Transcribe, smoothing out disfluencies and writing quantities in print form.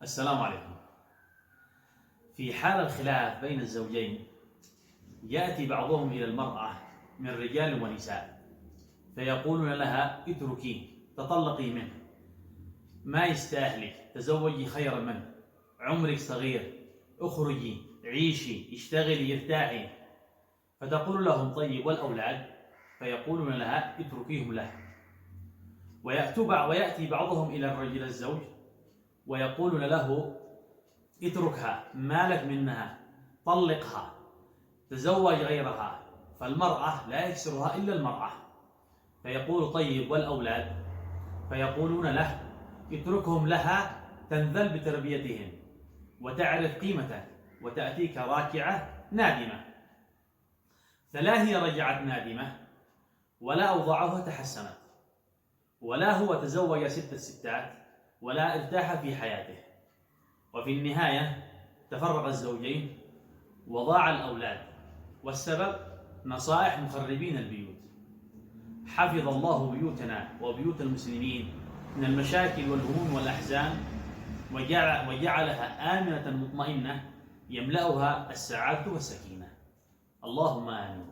السلام عليكم. في حال الخلاف بين الزوجين يأتي بعضهم إلى المرأة من رجال ونساء فيقولون لها اتركيه، تطلقي منه، ما يستاهلك، تزوجي خيرا منه، عمرك صغير، اخرجي، عيشي، اشتغلي، ارتاحي. فتقول لهم طيب والأولاد؟ فيقولون لها اتركيهم له. ويأتي بعضهم إلى الرجل الزوج ويقولون له اتركها، مالك منها، طلقها، تزوج غيرها. فالمرأة لا يكسرها إلا المرأة. فيقول طيب والأولاد؟ فيقولون له اتركهم لها، تنذل بتربيتهم وتعرف قيمته وتأتيك راكعة نادمة. فلا هي رجعت نادمة ولا أوضاعها تحسنت ولا هو تزوج 6 ستات ولا ارتاح في حياته. وفي النهاية تفرق الزوجين وضاع الأولاد، والسبب نصائح مخربين البيوت. حفظ الله بيوتنا وبيوت المسلمين من المشاكل والهموم والأحزان وجعلها آمنة مطمئنة يملأها السعادة والسكينة. اللهم آمين.